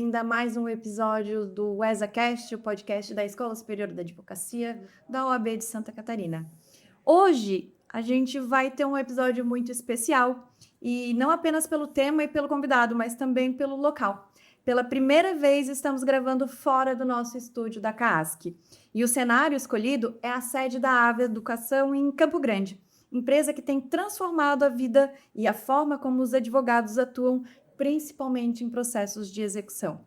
bem-vinda a mais um episódio do ESAcast, o podcast da Escola Superior da Advocacia da OAB de Santa Catarina. Hoje a gente vai ter um episódio muito especial, e não apenas pelo tema e pelo convidado, mas também pelo local. Pela primeira vez estamos gravando fora do nosso estúdio da CAASC, e o cenário escolhido é a sede da AVE Educação em Campo Grande, empresa que tem transformado a vida e a forma como os advogados atuam, principalmente em processos de execução.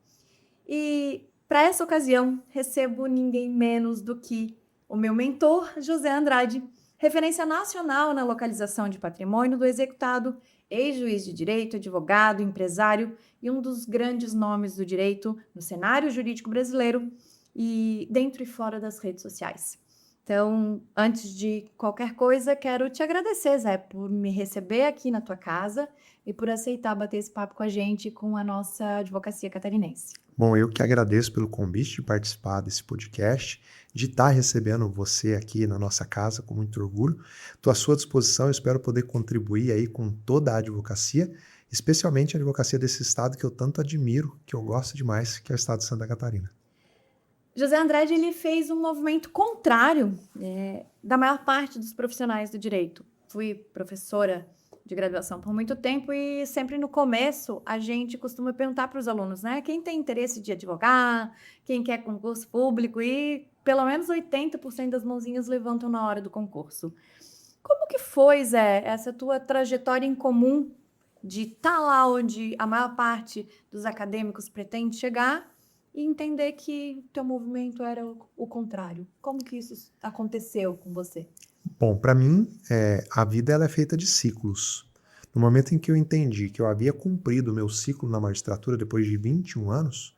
E para essa ocasião, recebo ninguém menos do que o meu mentor, José Andrade, referência nacional na localização de patrimônio do executado, ex-juiz de direito, advogado, empresário e um dos grandes nomes do direito no cenário jurídico brasileiro e dentro e fora das redes sociais. Então, antes de qualquer coisa, quero te agradecer, Zé, por me receber aqui na tua casa e por aceitar bater esse papo com a gente, com a nossa advocacia catarinense. Bom, eu que agradeço pelo convite de participar desse podcast, de estar recebendo você aqui na nossa casa com muito orgulho. Estou à sua disposição, eu espero poder contribuir aí com toda a advocacia, especialmente a advocacia desse estado que eu tanto admiro, que eu gosto demais, que é o estado de Santa Catarina. José Andrade, ele fez um movimento contrário da maior parte dos profissionais do direito. Fui professora de graduação por muito tempo e sempre no começo a gente costuma perguntar para os alunos, né? Quem tem interesse de advogar, quem quer concurso público, e pelo menos 80% das mãozinhas levantam na hora do concurso. Como que foi, Zé, essa tua trajetória em comum de estar lá onde a maior parte dos acadêmicos pretende chegar e entender que teu movimento era o contrário? Como que isso aconteceu com você? Bom, para mim, a vida ela é feita de ciclos. No momento em que eu entendi que eu havia cumprido o meu ciclo na magistratura depois de 21 anos,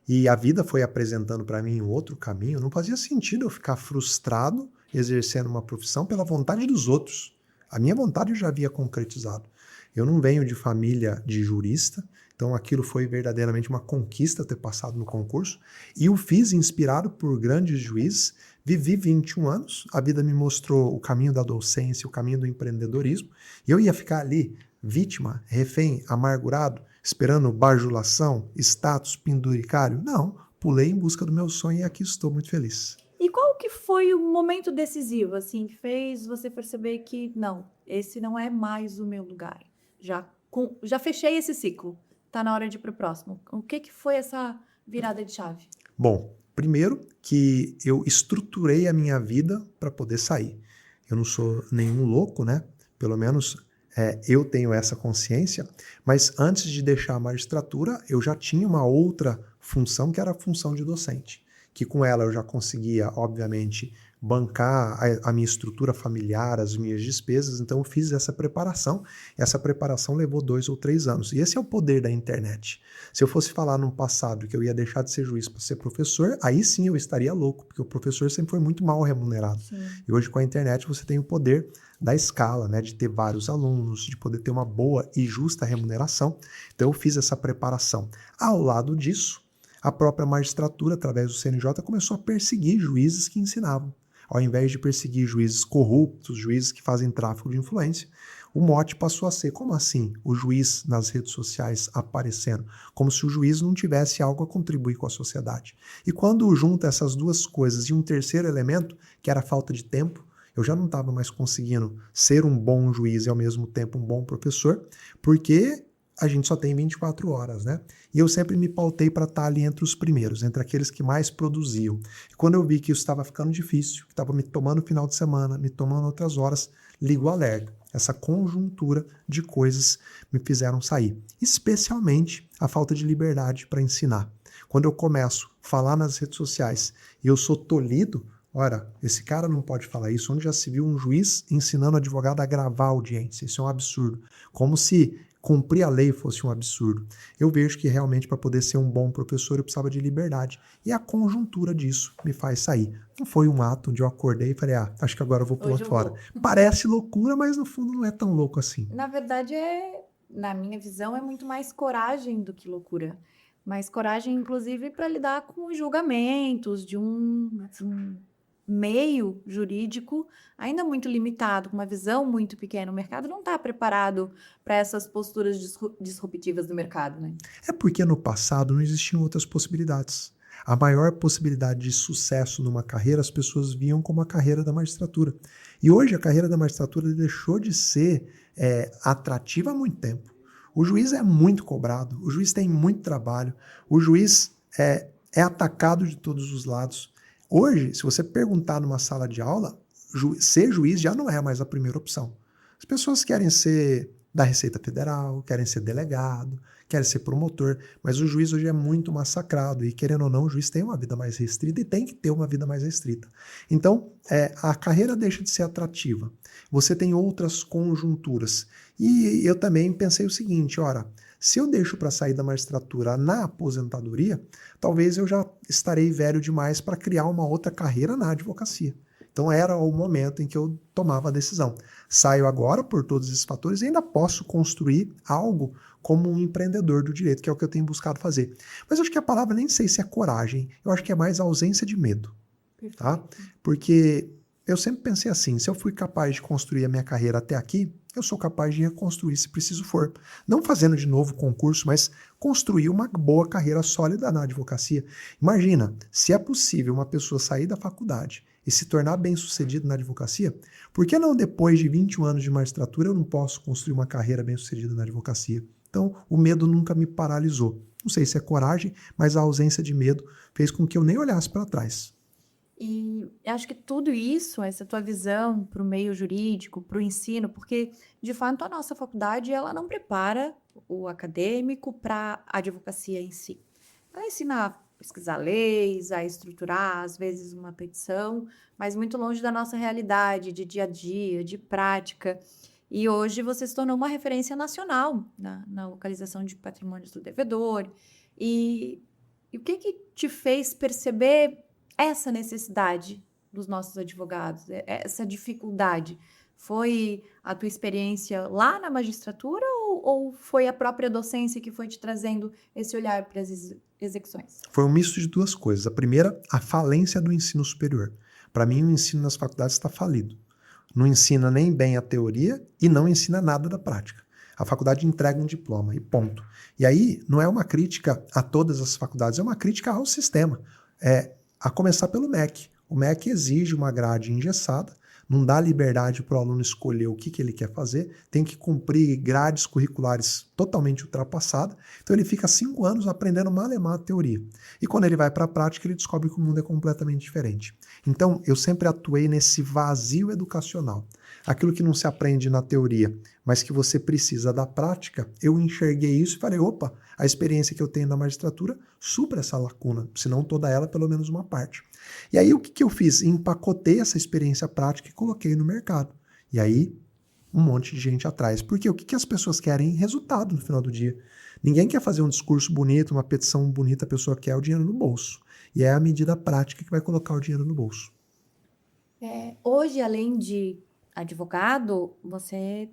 e a vida foi apresentando para mim um outro caminho, não fazia sentido eu ficar frustrado exercendo uma profissão pela vontade dos outros. A minha vontade eu já havia concretizado. Eu não venho de família de jurista, então aquilo foi verdadeiramente uma conquista ter passado no concurso, e o fiz inspirado por grandes juízes. Vivi 21 anos, a vida me mostrou o caminho da docência, o caminho do empreendedorismo, e eu ia ficar ali, vítima, refém, amargurado, esperando bajulação, status, penduricário? Não, pulei em busca do meu sonho e aqui estou muito feliz. E qual que foi o momento decisivo, assim, que fez você perceber que, não, esse não é mais o meu lugar? Já fechei esse ciclo, tá na hora de ir pro próximo. O que foi essa virada de chave? Bom, primeiro que eu estruturei a minha vida para poder sair. Eu não sou nenhum louco, né? Pelo menos eu tenho essa consciência, mas antes de deixar a magistratura, eu já tinha uma outra função, que era a função de docente, que com ela eu já conseguia, obviamente, bancar a minha estrutura familiar, as minhas despesas, então eu fiz essa preparação levou 2 ou 3 anos, e esse é o poder da internet. Se eu fosse falar no passado que eu ia deixar de ser juiz para ser professor, aí sim eu estaria louco, porque o professor sempre foi muito mal remunerado. Sim. E hoje com a internet você tem o poder da escala, né, de ter vários alunos, de poder ter uma boa e justa remuneração. Então eu fiz essa preparação. Ao lado disso, a própria magistratura, através do CNJ, começou a perseguir juízes que ensinavam. Ao invés de perseguir juízes corruptos, juízes que fazem tráfico de influência, o mote passou a ser, como assim, o juiz nas redes sociais aparecendo? Como se o juiz não tivesse algo a contribuir com a sociedade. E quando junta essas duas coisas e um terceiro elemento, que era a falta de tempo, eu já não estava mais conseguindo ser um bom juiz e ao mesmo tempo um bom professor, porque a gente só tem 24 horas, né? E eu sempre me pautei para estar ali entre os primeiros, entre aqueles que mais produziam. E quando eu vi que isso estava ficando difícil, que estava me tomando final de semana, me tomando outras horas, ligo o alerta. Essa conjuntura de coisas me fizeram sair. Especialmente a falta de liberdade para ensinar. Quando eu começo a falar nas redes sociais e eu sou tolhido, ora, esse cara não pode falar isso. Onde já se viu um juiz ensinando advogado a gravar a audiência? Isso é um absurdo. Como se cumprir a lei fosse um absurdo. Eu vejo que realmente para poder ser um bom professor eu precisava de liberdade. E a conjuntura disso me faz sair. Não foi um ato onde eu acordei e falei, acho que agora eu vou pular fora. Parece loucura, mas no fundo não é tão louco assim. Na verdade, na minha visão, é muito mais coragem do que loucura. Mais coragem, inclusive, para lidar com os julgamentos de um meio jurídico ainda muito limitado, com uma visão muito pequena. O mercado não está preparado para essas posturas disruptivas do mercado, né? É porque no passado não existiam outras possibilidades. A maior possibilidade de sucesso numa carreira as pessoas viam como a carreira da magistratura. E hoje a carreira da magistratura deixou de ser atrativa há muito tempo. O juiz é muito cobrado, o juiz tem muito trabalho, o juiz é atacado de todos os lados. Hoje, se você perguntar numa sala de aula, ser juiz já não é mais a primeira opção. As pessoas querem ser da Receita Federal, querem ser delegado, querem ser promotor, mas o juiz hoje é muito massacrado e, querendo ou não, o juiz tem uma vida mais restrita e tem que ter uma vida mais restrita. Então, a carreira deixa de ser atrativa. Você tem outras conjunturas. E eu também pensei o seguinte, ora, se eu deixo para sair da magistratura na aposentadoria, talvez eu já estarei velho demais para criar uma outra carreira na advocacia. Então era o momento em que eu tomava a decisão. Saio agora por todos esses fatores e ainda posso construir algo como um empreendedor do direito, que é o que eu tenho buscado fazer. Mas eu acho que a palavra nem sei se é coragem, eu acho que é mais a ausência de medo. Tá? Porque eu sempre pensei assim, se eu fui capaz de construir a minha carreira até aqui, eu sou capaz de reconstruir se preciso for. Não fazendo de novo concurso, mas construir uma boa carreira sólida na advocacia. Imagina, se é possível uma pessoa sair da faculdade e se tornar bem-sucedido na advocacia, por que não depois de 21 anos de magistratura eu não posso construir uma carreira bem-sucedida na advocacia? Então, o medo nunca me paralisou. Não sei se é coragem, mas a ausência de medo fez com que eu nem olhasse para trás. E acho que tudo isso, essa tua visão para o meio jurídico, para o ensino, porque, de fato, a nossa faculdade ela não prepara o acadêmico para a advocacia em si. Ela ensina a pesquisar leis, a estruturar, às vezes, uma petição, mas muito longe da nossa realidade de dia a dia, de prática. E hoje você se tornou uma referência nacional na localização de patrimônios do devedor. E o que te fez perceber essa necessidade dos nossos advogados, essa dificuldade? Foi a tua experiência lá na magistratura ou foi a própria docência que foi te trazendo esse olhar para as execuções? Foi um misto de duas coisas. A primeira, a falência do ensino superior. Para mim, o ensino nas faculdades está falido. Não ensina nem bem a teoria e não ensina nada da prática. A faculdade entrega um diploma e ponto. E aí, não é uma crítica a todas as faculdades, é uma crítica ao sistema. A começar pelo MEC. O MEC exige uma grade engessada, não dá liberdade para o aluno escolher o que ele quer fazer, tem que cumprir grades curriculares totalmente ultrapassadas, então ele fica 5 anos aprendendo malemar a teoria. E quando ele vai para a prática, ele descobre que o mundo é completamente diferente. Então, eu sempre atuei nesse vazio educacional. Aquilo que não se aprende na teoria, mas que você precisa da prática, eu enxerguei isso e falei, opa, a experiência que eu tenho na magistratura supra essa lacuna, se não toda ela, pelo menos uma parte. E aí o que eu fiz? Empacotei essa experiência prática e coloquei no mercado. E aí, um monte de gente atrás. Porque o que as pessoas querem? Resultado no final do dia. Ninguém quer fazer um discurso bonito, uma petição bonita, a pessoa quer o dinheiro no bolso. E é a medida prática que vai colocar o dinheiro no bolso. Hoje, além de advogado, você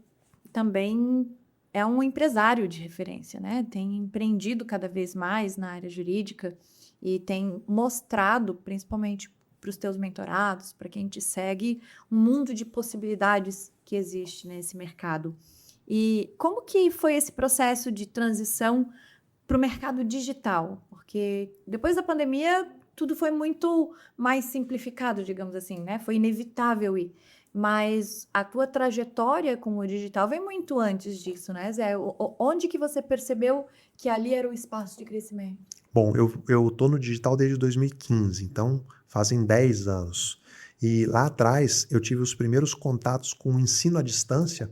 também é um empresário de referência, né? Tem empreendido cada vez mais na área jurídica e tem mostrado, principalmente para os teus mentorados, para quem te segue, um mundo de possibilidades que existe nesse mercado. E como que foi esse processo de transição para o mercado digital? Porque depois da pandemia, tudo foi muito mais simplificado, digamos assim, né? Foi inevitável ir. Mas a tua trajetória com o digital vem muito antes disso, né, Zé? Onde que você percebeu que ali era o espaço de crescimento? Bom, eu tô no digital desde 2015, então fazem 10 anos. E lá atrás eu tive os primeiros contatos com o ensino à distância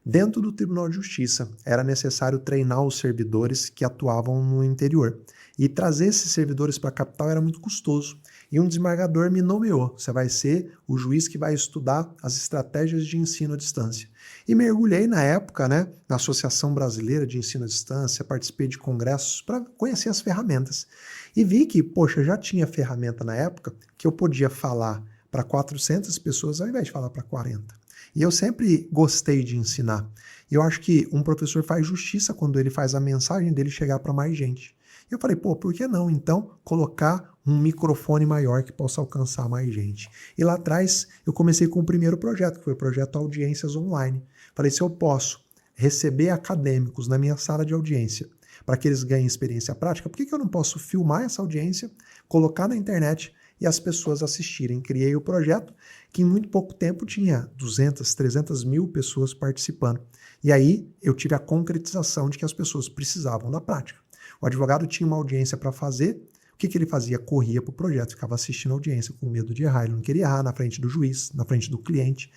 dentro do Tribunal de Justiça. Era necessário treinar os servidores que atuavam no interior. E trazer esses servidores para a capital era muito custoso. E um desembargador me nomeou. Você vai ser o juiz que vai estudar as estratégias de ensino à distância. E mergulhei na época, né, na Associação Brasileira de Ensino à Distância, participei de congressos para conhecer as ferramentas. E vi que, poxa, já tinha ferramenta na época que eu podia falar para 400 pessoas ao invés de falar para 40. E eu sempre gostei de ensinar. E eu acho que um professor faz justiça quando ele faz a mensagem dele chegar para mais gente. Eu falei, pô, por que não, então, colocar um microfone maior que possa alcançar mais gente? E lá atrás, eu comecei com o primeiro projeto, que foi o projeto Audiências Online. Falei, se eu posso receber acadêmicos na minha sala de audiência para que eles ganhem experiência prática, por que eu não posso filmar essa audiência, colocar na internet e as pessoas assistirem? Criei o projeto que em muito pouco tempo tinha 200, 300 mil pessoas participando. E aí eu tive a concretização de que as pessoas precisavam da prática. O advogado tinha uma audiência para fazer, o que ele fazia? Corria para o projeto, ficava assistindo a audiência com medo de errar, ele não queria errar na frente do juiz, na frente do cliente.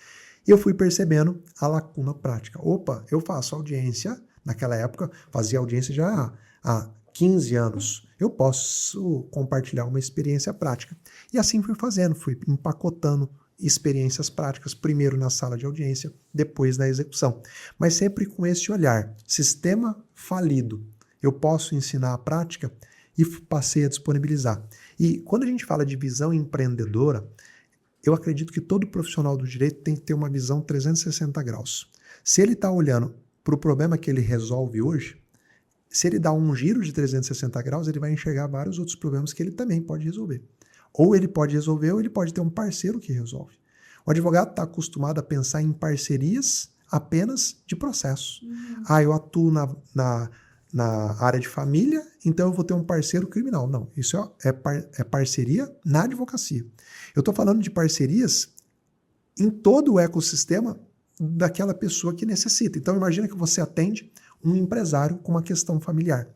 E eu fui percebendo a lacuna prática. Opa, eu faço audiência, naquela época, fazia audiência já há 15 anos. Eu posso compartilhar uma experiência prática. E assim fui fazendo, fui empacotando experiências práticas, primeiro na sala de audiência, depois na execução. Mas sempre com esse olhar, sistema falido, eu posso ensinar a prática, e passei a disponibilizar. E quando a gente fala de visão empreendedora, eu acredito que todo profissional do direito tem que ter uma visão 360 graus. Se ele está olhando para o problema que ele resolve hoje, se ele dá um giro de 360 graus, ele vai enxergar vários outros problemas que ele também pode resolver. Ou ele pode resolver, ou ele pode ter um parceiro que resolve. O advogado está acostumado a pensar em parcerias apenas de processos. Eu atuo na área de família, então eu vou ter um parceiro criminal. Não, isso é parceria na advocacia. Eu estou falando de parcerias em todo o ecossistema daquela pessoa que necessita. Então imagina que você atende um empresário com uma questão familiar.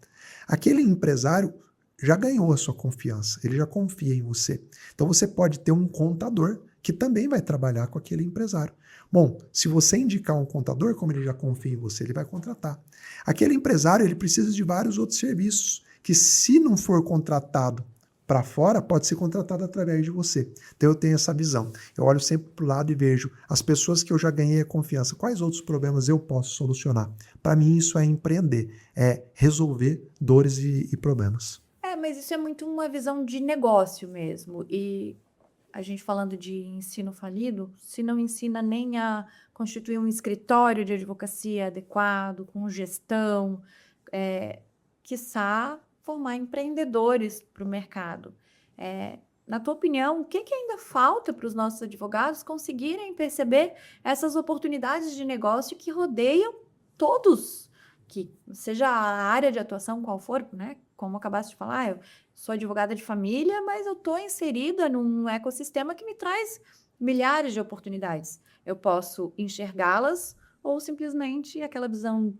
Aquele empresário já ganhou a sua confiança, ele já confia em você. Então você pode ter um contador que também vai trabalhar com aquele empresário. Bom, se você indicar um contador, como ele já confia em você, ele vai contratar. Aquele empresário, ele precisa de vários outros serviços, que se não for contratado para fora, pode ser contratado através de você. Então eu tenho essa visão. Eu olho sempre para o lado e vejo as pessoas que eu já ganhei a confiança, quais outros problemas eu posso solucionar. Para mim isso é empreender, é resolver dores e problemas. Mas isso é muito uma visão de negócio mesmo. E a gente falando de ensino falido, se não ensina nem a constituir um escritório de advocacia adequado, com gestão, quiçá formar empreendedores para o mercado. Na tua opinião, o que ainda falta para os nossos advogados conseguirem perceber essas oportunidades de negócio que rodeiam todos, que seja a área de atuação qual for, né? Como acabaste de falar, eu sou advogada de família, mas eu estou inserida num ecossistema que me traz milhares de oportunidades. Eu posso enxergá-las ou simplesmente aquela visão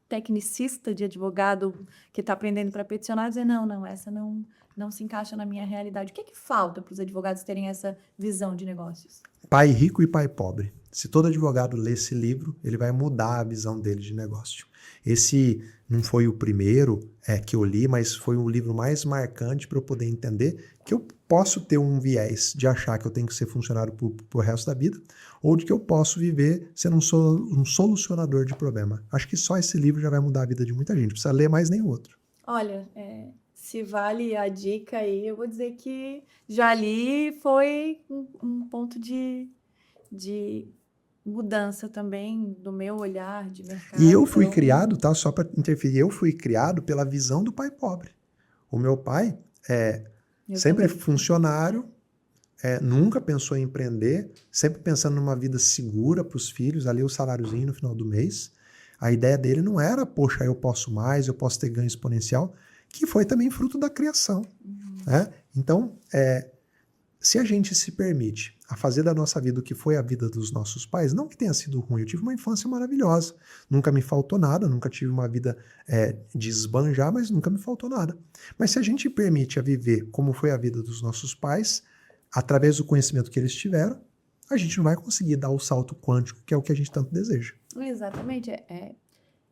tecnicista de advogado que está aprendendo para peticionar, dizer, não, essa não se encaixa na minha realidade. O que falta para os advogados terem essa visão de negócios? Pai rico e pai pobre. Se todo advogado ler esse livro, ele vai mudar a visão dele de negócio. Esse não foi o primeiro que eu li, mas foi o livro mais marcante para eu poder entender que eu posso ter um viés de achar que eu tenho que ser funcionário público pro resto da vida, ou de que eu posso viver sendo um solucionador de problema. Acho que só esse livro já vai mudar a vida de muita gente. Não precisa ler mais nenhum outro. Olha, se vale a dica aí, eu vou dizer que já li, foi um ponto de mudança também do meu olhar de mercado. E eu fui criado, tá? Só para interferir, eu fui criado pela visão do pai pobre. O meu pai sempre é funcionário, nunca pensou em empreender, sempre pensando numa vida segura para os filhos, ali o saláriozinho no final do mês. A ideia dele não era, poxa, eu posso mais, eu posso ter ganho exponencial, que foi também fruto da criação. Né? Então, se a gente se permite a fazer da nossa vida o que foi a vida dos nossos pais, não que tenha sido ruim, eu tive uma infância maravilhosa, nunca me faltou nada, nunca tive uma vida de esbanjar, mas nunca me faltou nada. Mas se a gente permite a viver como foi a vida dos nossos pais, através do conhecimento que eles tiveram, a gente não vai conseguir dar o salto quântico, que é o que a gente tanto deseja. Exatamente.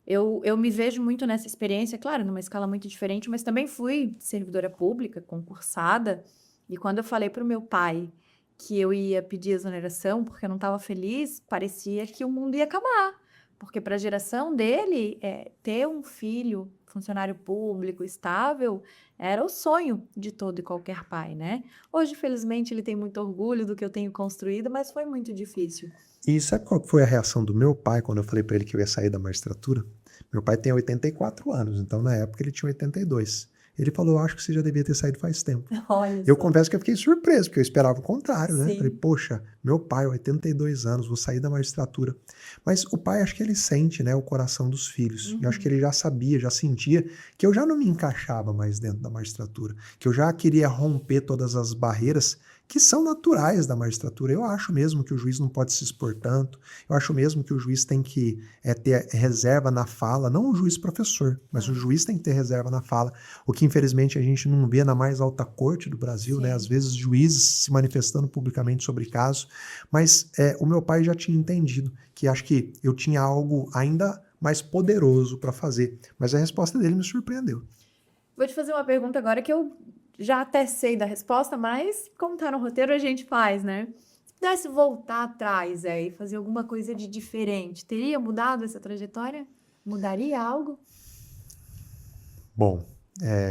Eu me vejo muito nessa experiência, claro, numa escala muito diferente, mas também fui servidora pública, concursada, e quando eu falei para o meu pai que eu ia pedir exoneração porque eu não estava feliz, parecia que o mundo ia acabar. Porque para a geração dele, ter um filho, funcionário público, estável, era o sonho de todo e qualquer pai, né? Hoje, felizmente, ele tem muito orgulho do que eu tenho construído, mas foi muito difícil. E sabe qual foi a reação do meu pai quando eu falei para ele que eu ia sair da magistratura? Meu pai tem 84 anos, então na época ele tinha 82. Ele falou, eu acho que você já devia ter saído faz tempo. Olha Eu só. confesso que eu fiquei surpreso, porque eu esperava o contrário, né? Sim. Falei, poxa, meu pai, 82 anos, vou sair da magistratura. Mas o pai, acho que ele sente, né, o coração dos filhos. Eu acho que ele já sabia, já sentia que eu já não me encaixava mais dentro da magistratura, que eu já queria romper todas as barreiras que são naturais da magistratura. Eu acho mesmo que o juiz não pode se expor tanto, eu acho mesmo que o juiz tem que ter reserva na fala, não o juiz professor, mas o juiz tem que ter reserva na fala, o que infelizmente a gente não vê na mais alta corte do Brasil, né? Às vezes juízes se manifestando publicamente sobre casos, mas o meu pai já tinha entendido que acho que eu tinha algo ainda mais poderoso para fazer, mas a resposta dele me surpreendeu. Vou te fazer uma pergunta agora que eu já até sei da resposta, mas como tá no roteiro, a gente faz, né? Se pudesse voltar atrás e fazer alguma coisa de diferente, teria mudado essa trajetória? Mudaria algo? Bom,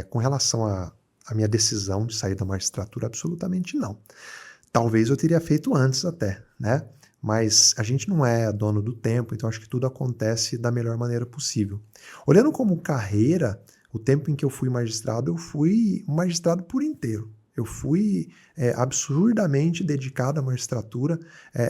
com relação à minha decisão de sair da magistratura, absolutamente não. Talvez eu teria feito antes até, né? Mas a gente não é dono do tempo, então acho que tudo acontece da melhor maneira possível. Olhando como carreira, o tempo em que eu fui magistrado, eu fui um magistrado por inteiro. Eu fui absurdamente dedicado à magistratura,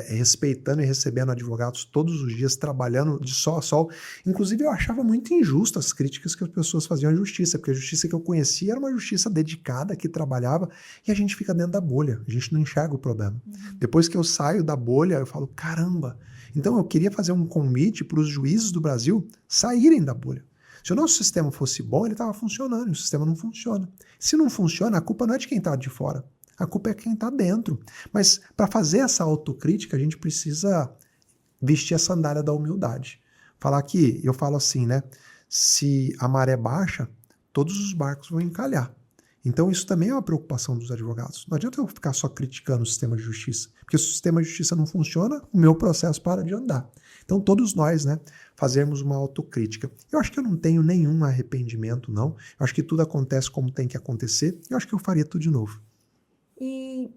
respeitando e recebendo advogados todos os dias, trabalhando de sol a sol. Inclusive, eu achava muito injusto as críticas que as pessoas faziam à justiça, porque a justiça que eu conhecia era uma justiça dedicada, que trabalhava, e a gente fica dentro da bolha, a gente não enxerga o problema. Depois que eu saio da bolha, eu falo, caramba! Então, eu queria fazer um convite para os juízes do Brasil saírem da bolha. Se o nosso sistema fosse bom, ele estava funcionando, e o sistema não funciona. Se não funciona, a culpa não é de quem está de fora, a culpa é quem está dentro. Mas para fazer essa autocrítica, a gente precisa vestir a sandália da humildade. Falar que, eu falo assim, né? Se a maré baixa, todos os barcos vão encalhar. Então isso também é uma preocupação dos advogados. Não adianta eu ficar só criticando o sistema de justiça, porque se o sistema de justiça não funciona, o meu processo para de andar. Então todos nós, né, fazermos uma autocrítica. Eu acho que eu não tenho nenhum arrependimento, não. Eu acho que tudo acontece como tem que acontecer. Eu acho que eu faria tudo de novo. E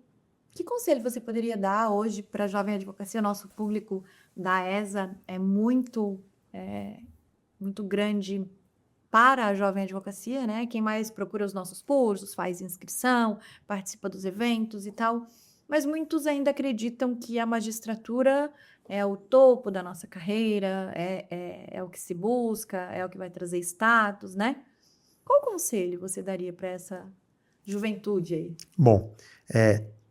que conselho você poderia dar hoje para a jovem advocacia? Nosso público da ESA é muito grande para a jovem advocacia, né? Quem mais procura os nossos cursos, faz inscrição, participa dos eventos e tal. Mas muitos ainda acreditam que a magistratura é o topo da nossa carreira, é o que se busca, é o que vai trazer status, né? Qual conselho você daria para essa juventude aí? Bom,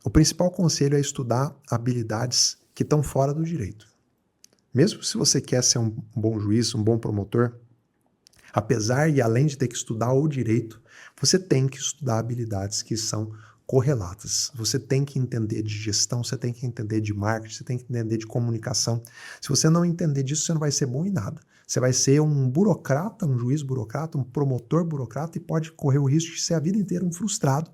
o principal conselho é estudar habilidades que estão fora do direito. Mesmo se você quer ser um bom juiz, um bom promotor, apesar e além de ter que estudar o direito, você tem que estudar habilidades que são correlatas. Você tem que entender de gestão, você tem que entender de marketing, você tem que entender de comunicação. Se você não entender disso, você não vai ser bom em nada. Você vai ser um burocrata, um juiz burocrata, um promotor burocrata e pode correr o risco de ser a vida inteira um frustrado,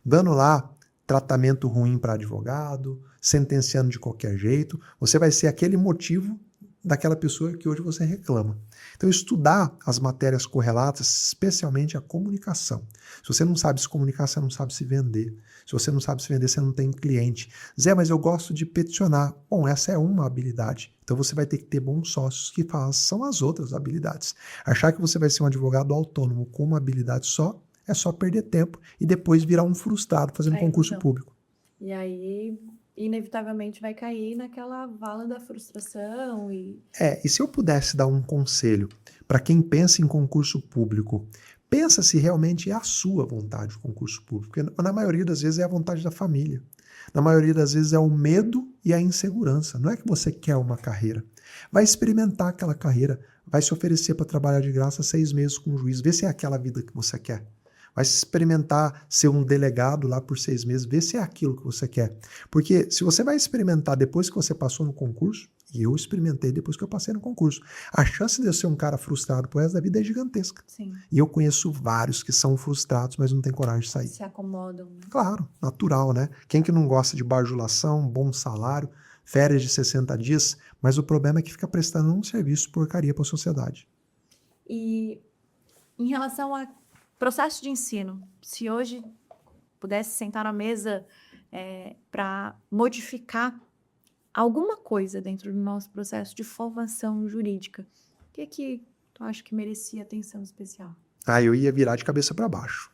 dando lá tratamento ruim para advogado, sentenciando de qualquer jeito. Você vai ser aquele motivo daquela pessoa que hoje você reclama. Então, estudar as matérias correlatas, especialmente a comunicação. Se você não sabe se comunicar, você não sabe se vender. Se você não sabe se vender, você não tem cliente. Zé, mas eu gosto de peticionar. Bom, essa é uma habilidade. Então, você vai ter que ter bons sócios que façam as outras habilidades. Achar que você vai ser um advogado autônomo com uma habilidade só, é só perder tempo e depois virar um frustrado fazendo concurso público. E aí, inevitavelmente, vai cair naquela vala da frustração e se eu pudesse dar um conselho para quem pensa em concurso público, pensa se realmente é a sua vontade o concurso público, porque na maioria das vezes é a vontade da família. Na maioria das vezes é o medo e a insegurança. Não é que você quer uma carreira. Vai experimentar aquela carreira, vai se oferecer para trabalhar de graça 6 meses com o juiz, vê se é aquela vida que você quer. Vai experimentar ser um delegado lá por 6 meses, ver se é aquilo que você quer. Porque se você vai experimentar depois que você passou no concurso, e eu experimentei depois que eu passei no concurso, a chance de eu ser um cara frustrado pro resto da vida é gigantesca. Sim. E eu conheço vários que são frustrados, mas não têm coragem de sair. Se acomodam, né? Claro, natural, né? Quem que não gosta de bajulação, bom salário, férias de 60 dias, mas o problema é que fica prestando um serviço porcaria para a sociedade. E em relação a processo de ensino, se hoje pudesse sentar na mesa para modificar alguma coisa dentro do nosso processo de formação jurídica, o que tu acha que merecia atenção especial? Eu ia virar de cabeça para baixo.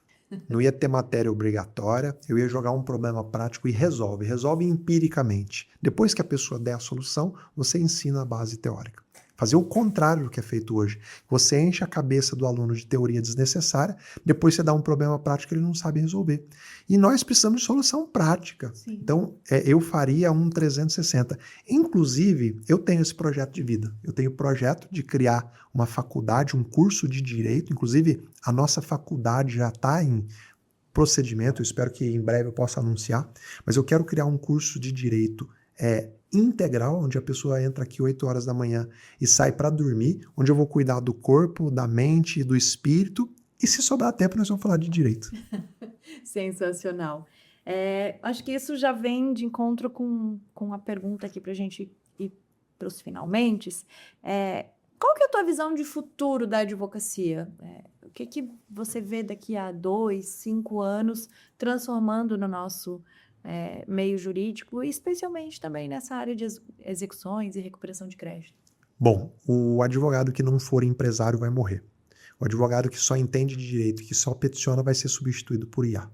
Não ia ter matéria obrigatória, eu ia jogar um problema prático e resolve empiricamente. Depois que a pessoa der a solução, você ensina a base teórica. Fazer o contrário do que é feito hoje. Você enche a cabeça do aluno de teoria desnecessária, depois você dá um problema prático que ele não sabe resolver. E nós precisamos de solução prática. Sim. Então, eu faria um 360. Inclusive, eu tenho esse projeto de vida. Eu tenho o projeto de criar uma faculdade, um curso de direito. Inclusive, a nossa faculdade já está em procedimento. Eu espero que em breve eu possa anunciar. Mas eu quero criar um curso de direito integral, onde a pessoa entra aqui 8 horas da manhã e sai para dormir, onde eu vou cuidar do corpo, da mente, do espírito, e se sobrar tempo nós vamos falar de direito. Sensacional. Acho que isso já vem de encontro com a pergunta aqui para a gente ir para os finalmentes. Qual que é a tua visão de futuro da advocacia? O que você vê daqui a 2, 5 anos transformando no nosso meio jurídico, e especialmente também nessa área de execuções e recuperação de crédito? Bom, o advogado que não for empresário vai morrer. O advogado que só entende de direito, que só peticiona, vai ser substituído por IA.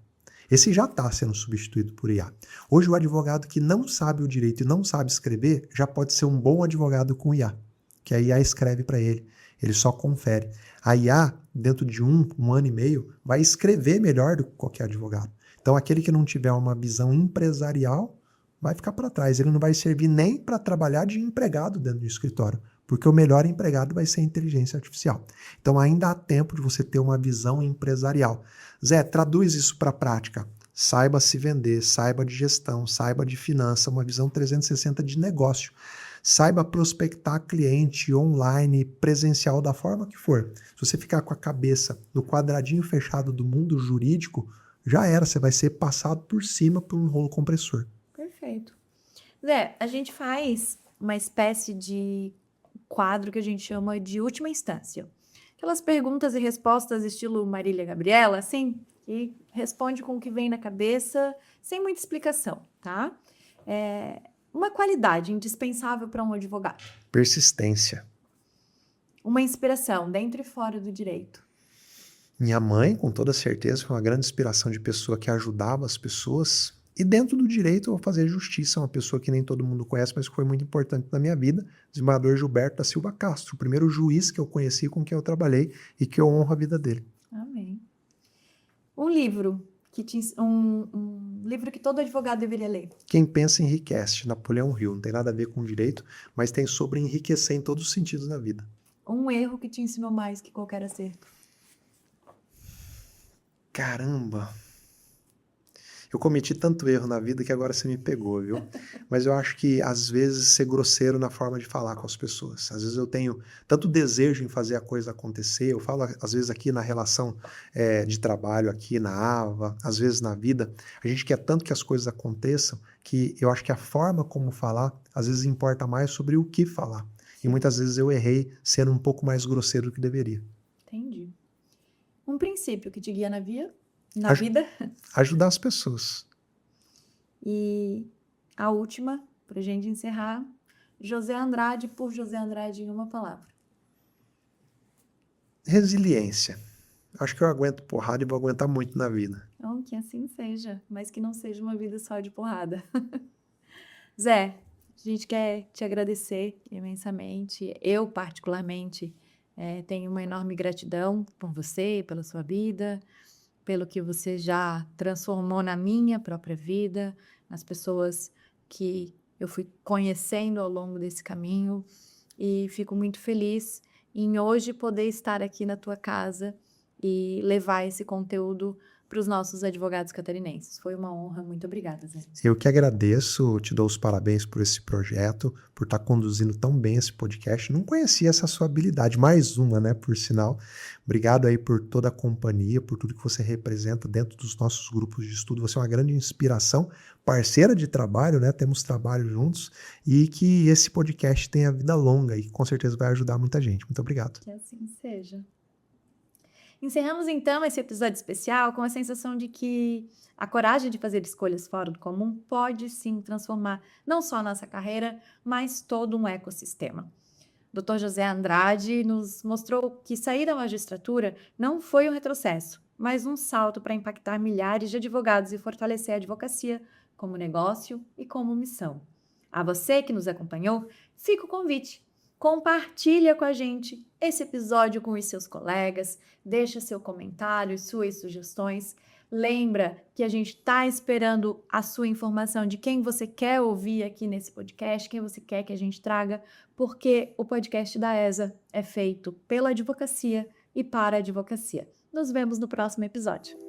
Esse já está sendo substituído por IA. Hoje, o advogado que não sabe o direito e não sabe escrever, já pode ser um bom advogado com IA, que a IA escreve para ele. Ele só confere. A IA, dentro de um ano e meio, vai escrever melhor do que qualquer advogado. Então, aquele que não tiver uma visão empresarial vai ficar para trás. Ele não vai servir nem para trabalhar de empregado dentro do escritório, porque o melhor empregado vai ser a inteligência artificial. Então, ainda há tempo de você ter uma visão empresarial. Zé, traduz isso para a prática. Saiba se vender, saiba de gestão, saiba de finança, uma visão 360 de negócio. Saiba prospectar cliente online, presencial, da forma que for. Se você ficar com a cabeça no quadradinho fechado do mundo jurídico, já era, você vai ser passado por cima por um rolo compressor. Perfeito. Zé, a gente faz uma espécie de quadro que a gente chama de última instância. Aquelas perguntas e respostas estilo Marília Gabriela, assim, que responde com o que vem na cabeça, sem muita explicação, tá? Uma qualidade indispensável para um advogado. Persistência. Uma inspiração dentro e fora do direito. Minha mãe, com toda certeza, foi uma grande inspiração de pessoa que ajudava as pessoas. E dentro do direito, eu vou fazer justiça, uma pessoa que nem todo mundo conhece, mas que foi muito importante na minha vida, desembargador Gilberto da Silva Castro, o primeiro juiz que eu conheci, com quem eu trabalhei e que eu honro a vida dele. Amém. Um livro um livro que todo advogado deveria ler. Quem pensa enriquece, Napoleão Hill. Não tem nada a ver com direito, mas tem sobre enriquecer em todos os sentidos da vida. Um erro que te ensinou mais que qualquer acerto. Caramba! Eu cometi tanto erro na vida que agora você me pegou, viu? Mas eu acho que, às vezes, ser grosseiro na forma de falar com as pessoas. Às vezes eu tenho tanto desejo em fazer a coisa acontecer. Eu falo, às vezes, aqui na relação de trabalho, aqui na AVA, às vezes na vida, a gente quer tanto que as coisas aconteçam que eu acho que a forma como falar, às vezes, importa mais sobre o que falar. E muitas vezes eu errei sendo um pouco mais grosseiro do que deveria. Entendi. Um princípio que te guia na vida? Ajudar as pessoas. E a última, para a gente encerrar, José Andrade, por José Andrade, em uma palavra. Resiliência. Acho que eu aguento porrada e vou aguentar muito na vida. Então, que assim seja, mas que não seja uma vida só de porrada. Zé, a gente quer te agradecer imensamente. Eu, particularmente, tenho uma enorme gratidão por você, pela sua vida, pelo que você já transformou na minha própria vida, nas pessoas que eu fui conhecendo ao longo desse caminho, e fico muito feliz em hoje poder estar aqui na tua casa e levar esse conteúdo para os nossos advogados catarinenses. Foi uma honra, muito obrigada, Zé. Eu que agradeço, te dou os parabéns por esse projeto, por estar conduzindo tão bem esse podcast. Não conhecia essa sua habilidade, mais uma, né, por sinal. Obrigado aí por toda a companhia, por tudo que você representa dentro dos nossos grupos de estudo. Você é uma grande inspiração, parceira de trabalho, né, temos trabalho juntos, e que esse podcast tenha vida longa e com certeza vai ajudar muita gente. Muito obrigado. Que assim seja. Encerramos, então, esse episódio especial com a sensação de que a coragem de fazer escolhas fora do comum pode, sim, transformar não só a nossa carreira, mas todo um ecossistema. Dr. José Andrade nos mostrou que sair da magistratura não foi um retrocesso, mais um salto para impactar milhares de advogados e fortalecer a advocacia como negócio e como missão. A você que nos acompanhou, fica o convite. Compartilha com a gente esse episódio com os seus colegas, deixa seu comentário, suas sugestões. Lembra que a gente está esperando a sua informação de quem você quer ouvir aqui nesse podcast, quem você quer que a gente traga, porque o podcast da ESA é feito pela advocacia e para a advocacia. Nos vemos no próximo episódio.